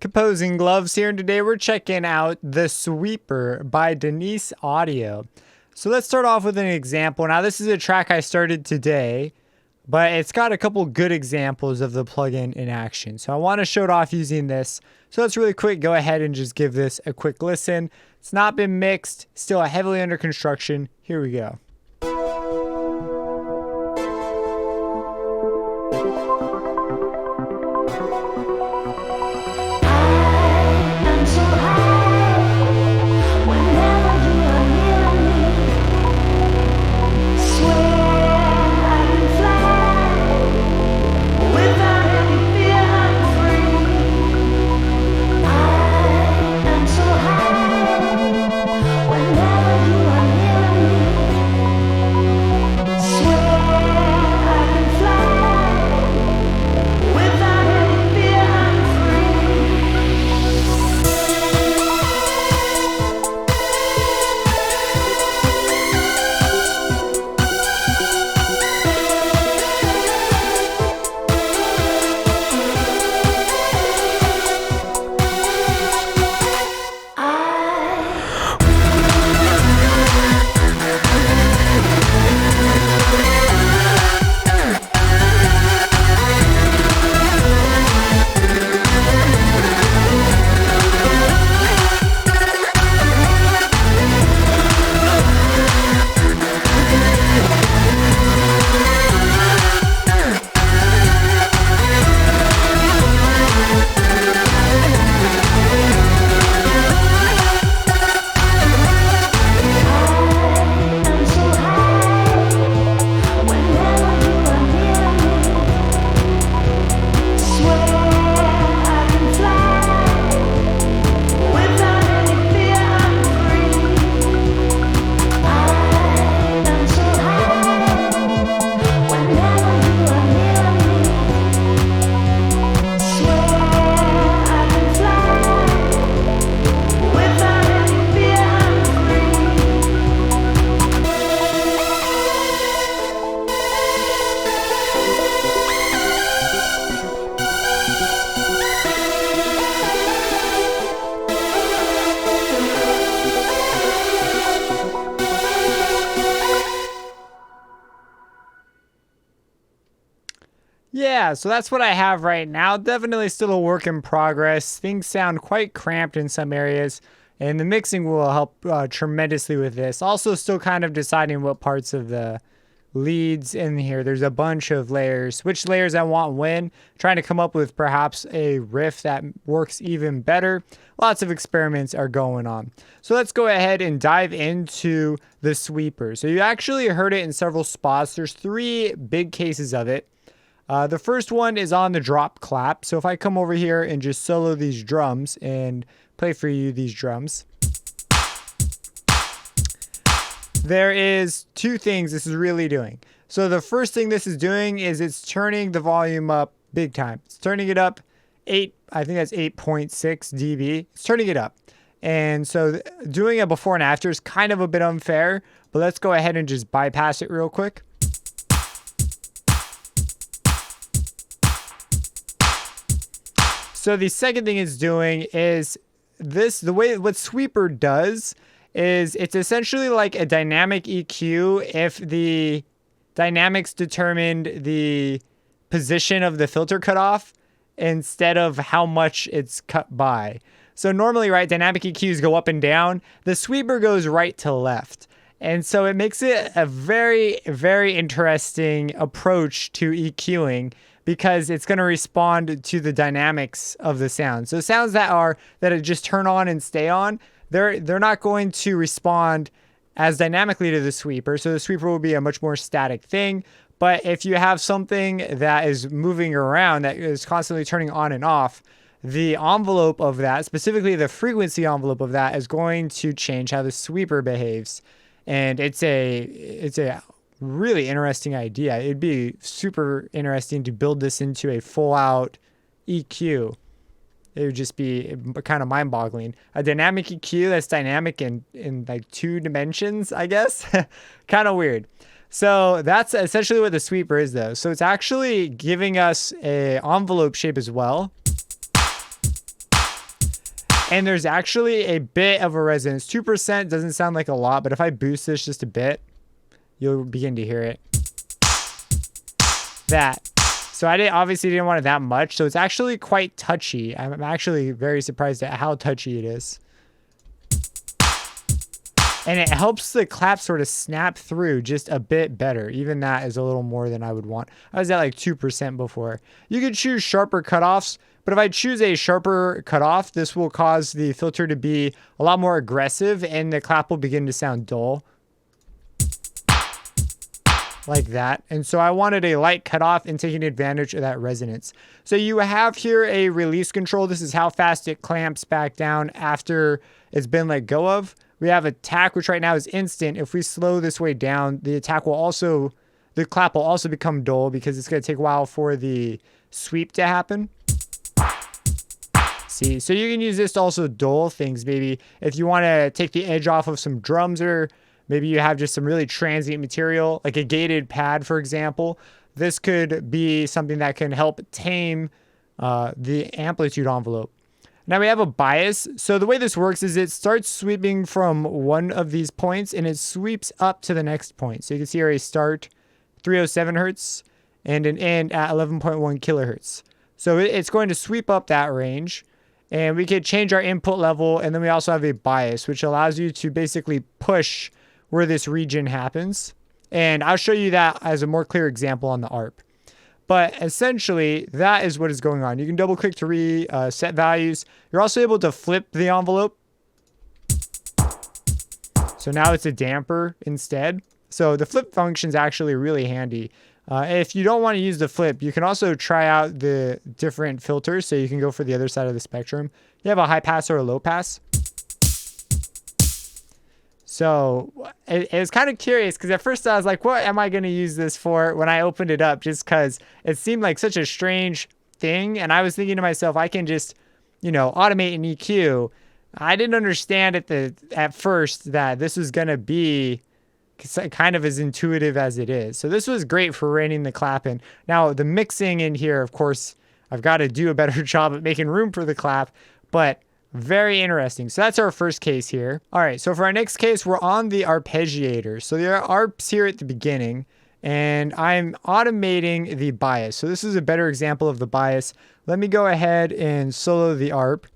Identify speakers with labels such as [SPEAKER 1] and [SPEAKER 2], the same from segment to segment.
[SPEAKER 1] Composing Gloves here, and today we're checking out The Sweeper by Denise Audio. So let's start off with an example. Now this is a track I started today, but it's got a couple good examples of the plugin in action. So I want to show it off using this. So let's really quick go ahead and just give this a quick listen. It's not been mixed, still heavily under construction. Here we go. Yeah, so that's what I have right now. Definitely still a work in progress. Things sound quite cramped in some areas, and the mixing will help tremendously with this. Also still kind of deciding what parts of the leads in here. There's a bunch of layers, which layers I want when, trying to come up with perhaps a riff that works even better. Lots of experiments are going on. So let's go ahead and dive into the sweeper. So you actually heard it in several spots. There's three big cases of it. The first one is on the drop clap. So if I come over here and just solo these drums and play for you these drums, there is two things this is really doing. So the first thing this is doing is it's turning the volume up big time. It's turning it up I think that's 8.6 dB. It's turning it up. And so doing a before and after is kind of a bit unfair, but let's go ahead and just bypass it real quick. So the second thing it's doing is what Sweeper does is it's essentially like a dynamic EQ if the dynamics determined the position of the filter cutoff instead of how much it's cut by. So normally, right, dynamic EQs go up and down. The Sweeper goes right to left. And so it makes it a very, very interesting approach to EQing, because it's going to respond to the dynamics of the sound. So sounds that just turn on and stay on, they're not going to respond as dynamically to the sweeper. So the sweeper will be a much more static thing. But if you have something that is moving around, that is constantly turning on and off, the envelope of that, specifically the frequency envelope of that, is going to change how the sweeper behaves. And it's a really interesting idea. It'd be super interesting to build this into a full out EQ. It would just be kind of mind boggling. A dynamic EQ that's dynamic in like 2 dimensions, I guess. Kind of weird. So that's essentially what the sweeper is though. So it's actually giving us a envelope shape as well. And there's actually a bit of a resonance. 2% doesn't sound like a lot, but if I boost this just a bit, you'll begin to hear it. That. So I obviously didn't want it that much. So it's actually quite touchy. I'm actually very surprised at how touchy it is. And it helps the clap sort of snap through just a bit better. Even that is a little more than I would want. I was at like 2% before. You could choose sharper cutoffs, but if I choose a sharper cutoff, this will cause the filter to be a lot more aggressive and the clap will begin to sound dull. Like that. And so I wanted a light cutoff and taking advantage of that resonance. So you have here a release control. This is how fast it clamps back down after it's been let go of. We have attack, which right now is instant. If we slow this way down, the clap will also become dull because it's going to take a while for the sweep to happen. See, so you can use this to also dull things. Maybe if you want to take the edge off of some drums, or maybe you have just some really transient material, like a gated pad, for example. This could be something that can help tame the amplitude envelope. Now we have a bias. So the way this works is it starts sweeping from one of these points and it sweeps up to the next point. So you can see here a start 307 hertz and an end at 11.1 kilohertz. So it's going to sweep up that range, and we could change our input level. And then we also have a bias, which allows you to basically push where this region happens. And I'll show you that as a more clear example on the ARP. But essentially, that is what is going on. You can double click to reset values. You're also able to flip the envelope. So now it's a damper instead. So the flip function is actually really handy. If you don't want to use the flip, you can also try out the different filters. So you can go for the other side of the spectrum. You have a high pass or a low pass. So it was kind of curious because at first I was like, what am I going to use this for when I opened it up? Just because it seemed like such a strange thing. And I was thinking to myself, I can just, automate an EQ. I didn't understand at first that this was going to be kind of as intuitive as it is. So this was great for reining the clap in. Now the mixing in here, of course, I've got to do a better job at making room for the clap, but very interesting. So that's our first case here. All right, so for our next case, we're on the arpeggiator. So there are arps here at the beginning, and I'm automating the bias. So this is a better example of the bias. Let me go ahead and solo the arp.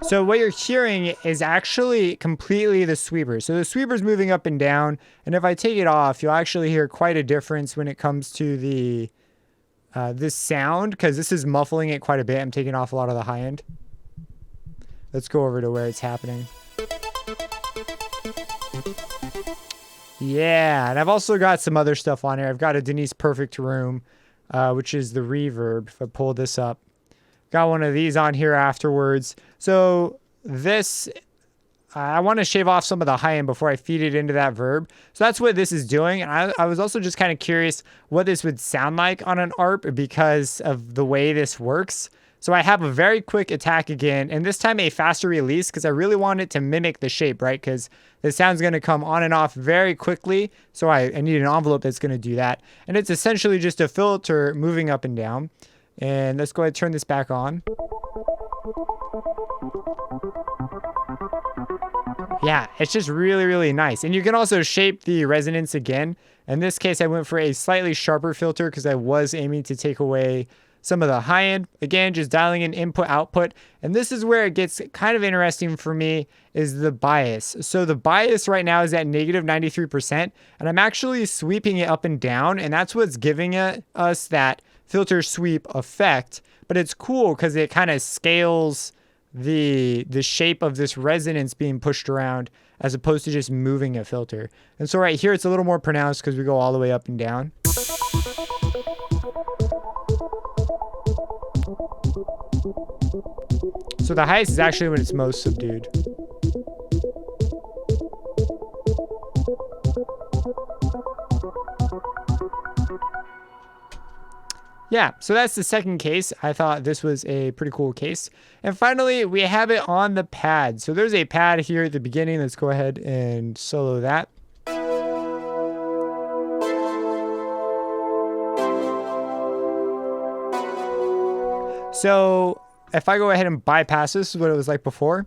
[SPEAKER 1] So what you're hearing is actually completely the sweeper. So the sweeper's moving up and down, and if I take it off, you'll actually hear quite a difference when it comes to the this sound, because this is muffling it quite a bit. I'm taking off a lot of the high end. Let's go over to where it's happening. Yeah, and I've also got some other stuff on here. I've got a Denise Perfect Room, which is the reverb. If I pull this up. Got one of these on here afterwards. So this, I want to shave off some of the high end before I feed it into that verb. So that's what this is doing. And I was also just kind of curious what this would sound like on an ARP because of the way this works. So I have a very quick attack again, and this time a faster release because I really want it to mimic the shape, right? Because the sound's going to come on and off very quickly. So I need an envelope that's going to do that. And it's essentially just a filter moving up and down. And let's go ahead and turn this back on. Yeah, it's just really, really nice. And you can also shape the resonance again. In this case, I went for a slightly sharper filter because I was aiming to take away some of the high end. Again, just dialing in input, output. And this is where it gets kind of interesting for me is the bias. So the bias right now is at negative 93%. And I'm actually sweeping it up and down. And that's what's giving us that filter sweep effect, but it's cool because it kind of scales the shape of this resonance being pushed around as opposed to just moving a filter. And so right here it's a little more pronounced because we go all the way up and down. So the highest is actually when it's most subdued. Yeah, so that's the second case. I thought this was a pretty cool case. And finally, we have it on the pad. So there's a pad here at the beginning. Let's go ahead and solo that. So if I go ahead and bypass this, is what it was like before.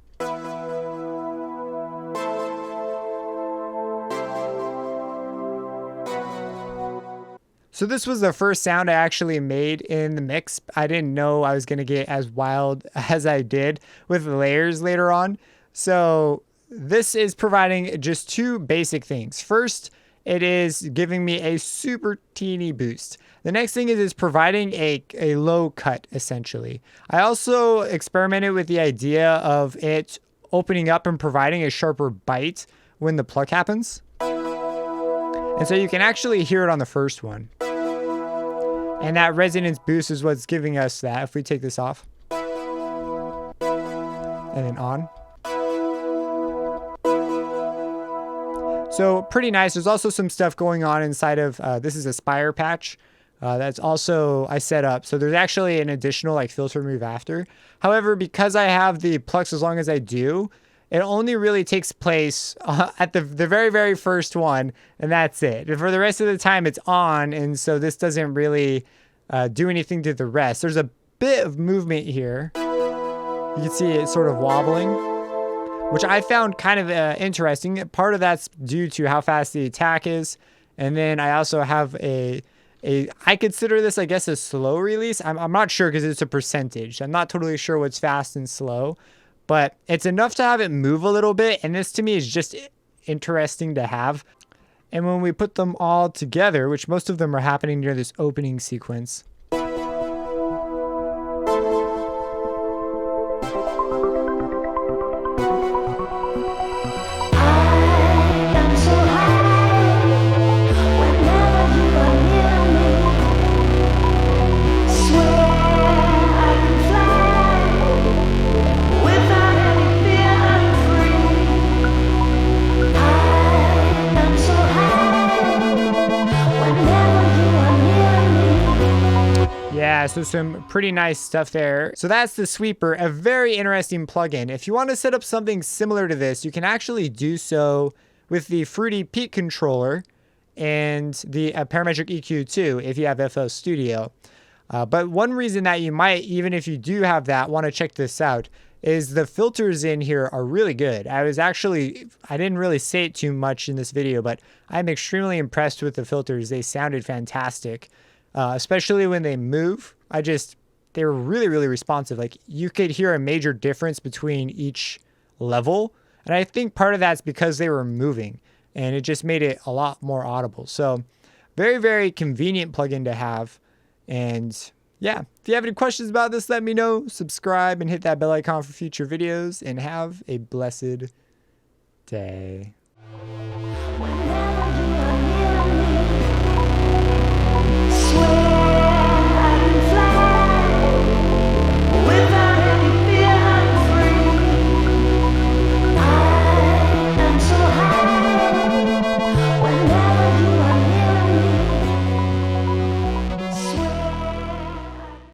[SPEAKER 1] So this was the first sound I actually made in the mix. I didn't know I was going to get as wild as I did with the layers later on. So this is providing just two basic things. First, it is giving me a super teeny boost. The next thing is it's providing a low cut, essentially. I also experimented with the idea of it opening up and providing a sharper bite when the pluck happens. And so you can actually hear it on the first one. And that resonance boost is what's giving us that. If we take this off and then on. So pretty nice. There's also some stuff going on inside of, this is a Spire patch. That's also I set up. So there's actually an additional like filter move after. However, because I have the plucks as long as I do, it only really takes place at the very, very first one, and that's it. And for the rest of the time, it's on, and so this doesn't really do anything to the rest. There's a bit of movement here. You can see it sort of wobbling, which I found kind of interesting. Part of that's due to how fast the attack is, and then I also have I consider this, I guess, a slow release. I'm not sure because it's a percentage. I'm not totally sure what's fast and slow. But it's enough to have it move a little bit, and this to me is just interesting to have. And when we put them all together, which most of them are happening near this opening sequence. Yeah, so some pretty nice stuff there. So that's the sweeper, a very interesting plugin. If you want to set up something similar to this, you can actually do so with the Fruity Peak controller and the Parametric EQ too, if you have FL Studio. But one reason that you might, even if you do have that, want to check this out is the filters in here are really good. I didn't really say it too much in this video, but I'm extremely impressed with the filters. They sounded fantastic. Especially when they move. They were really, really responsive. Like you could hear a major difference between each level. And I think part of that's because they were moving and it just made it a lot more audible. So very, very convenient plugin to have. And yeah, if you have any questions about this, let me know. Subscribe and hit that bell icon for future videos and have a blessed day.